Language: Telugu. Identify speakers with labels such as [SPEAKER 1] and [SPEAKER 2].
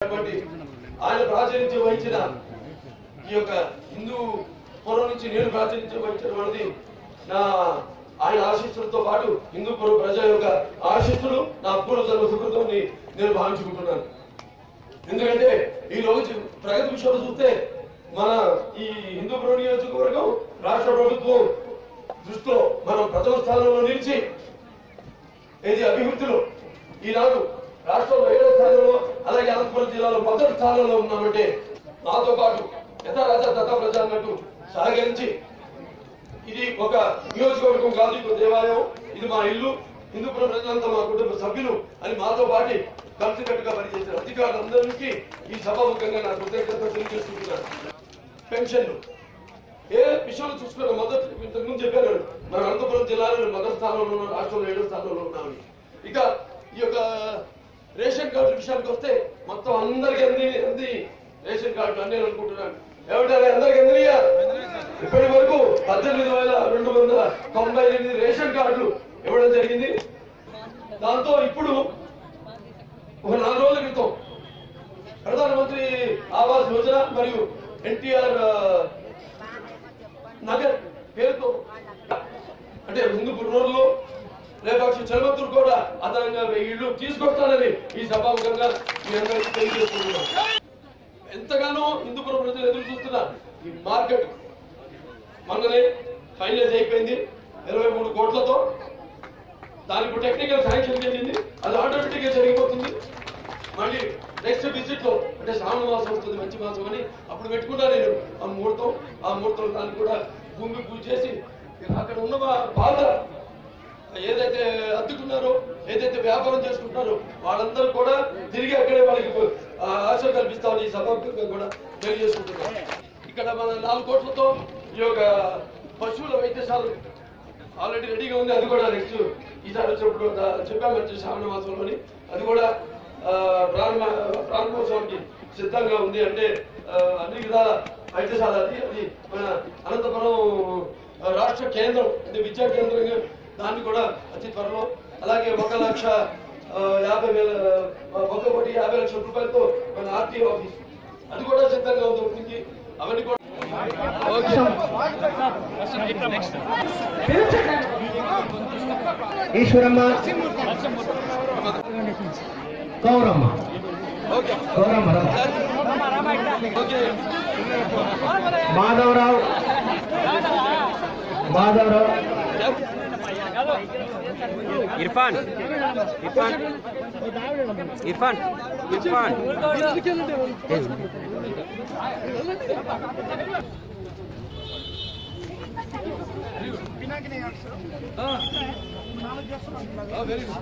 [SPEAKER 1] ఆయన ప్రాతినిధ్యం వహించిన ఈ యొక్క హిందూ పురం నుంచి నేను ప్రాతినిధ్యం వహించిన వాడిది నా ఆయన ఆశీస్సులతో పాటు హిందూపురం ప్రజల యొక్క ఆశీస్సులు నా పూర్వజన్మ సుకృతం నేను భావించుకుంటున్నాను. ఎందుకంటే ఈ రోజు ప్రగతి విషయంలో చూస్తే మన ఈ హిందూపురం నియోజకవర్గం రాష్ట్ర ప్రభుత్వం దృష్టిలో మనం ప్రథమ స్థానంలో నిలిచి ఇది అభివృద్ధిలో ఈనాడు రాష్ట్రంలో 7వ స్థానంలో అలాగే అనంతపురం జిల్లాలో మొదటి స్థానంలో ఉన్నామంటే నాతో పాటు యథారాజా తథా ప్రజ అన్నట్టు సహకరించి ఇది ఒక నియోజకవర్గం కాదు, ఇది దేవాలయం, ఇది మా ఇల్లు, హిందూపురం ప్రజలంతా మా కుటుంబ సభ్యులు అని మాతో పాటు కలిసికట్టుగా పనిచేసిన అధికారులందరికీ ఈ సభాముఖంగా నా కృతజ్ఞత తెలియజేస్తున్నాను. పెన్షన్లు ఏ విషయంలో చూసుకున్న ఇంతకుముందు చెప్పారు మన అనంతపురం జిల్లాలో మొదటి స్థానంలో ఉన్నాం, రాష్ట్రంలో 7వ స్థానంలో ఉన్నామని. ఇక ఈ యొక్క రేషన్ కార్డు విషయానికి వస్తే మొత్తం అందరికి అంది రేషన్ కార్డు అని నేను అనుకుంటున్నాను. ఏమిటంటే అందరికి అందినయా? ఇప్పటి వరకు 18,298 రేషన్ కార్డులు ఇవ్వడం జరిగింది. దాంతో ఇప్పుడు ఒక 4 రోజుల క్రితం ప్రధానమంత్రి ఆవాస్ యోజన మరియు ఎన్టీఆర్ నగర్ పేరుతో అంటే హిందూపురం రోడ్లో లేపాక్షి చలమత్తూరు కూడా అదనంగా 1000 ఇళ్లు తీసుకొస్తానని ఈ సభాముఖంగా మీ అందరికీ తెలియజేస్తున్నాం. ఎంతగానో హిందూపురం ప్రజలు ఎదురు చూస్తున్న ఈ మార్కెట్ మొన్ననే ఫైనలైజ్ అయిపోయింది 23 కోట్లతో. దానికి టెక్నికల్ శాంక్షన్ చెందింది, అది ఆటోమేటిక్ గా జరిగిపోతుంది. మళ్ళీ నెక్స్ట్ విజిట్ లో అంటే శ్రావణ మాసం వస్తుంది, మంచి మాసం అని అప్పుడు పెట్టుకున్నా నేను ఆ ముహూర్తం దాన్ని కూడా భూమి పూజ చేసి అక్కడ ఉన్న బాధ ఏదైతే అద్దుకున్నారో ఏదైతే వ్యాపారం చేసుకుంటున్నారో వాళ్ళందరూ కూడా తిరిగి అక్కడే వాళ్ళకి ఆశ కల్పిస్తామని ఈ సభాముఖంగా కూడా తెలియజేసుకుంటున్నాం. ఇక్కడ మన 4 కోట్లతో ఈ యొక్క పశువుల వైద్యశాల ఆల్రెడీ రెడీగా ఉంది. అది కూడా నెక్స్ట్ ఈసారి వచ్చినప్పుడు చెప్పామంటే శ్రావణ మాసంలోని అది కూడా ప్రారంభోత్సవానికి సిద్ధంగా ఉంది. అంటే అన్ని విధాల వైద్యశాల అది మన అనంతపురం రాష్ట్ర కేంద్రం అంటే విద్యా కేంద్రంగా దాన్ని కూడా అతి త్వరలో అలాగే 1,50,000 రూపాయలతో మన ఆర్టీఓ ఆఫీస్ అది కూడా సిద్ధంగా ఉంటుంది. అవన్నీ కూడా
[SPEAKER 2] ఈశ్వరమ్మ, గౌరమ్మ, మాధవరావు,
[SPEAKER 3] ఇర్ఫాన్
[SPEAKER 1] వెరీ గుడ్.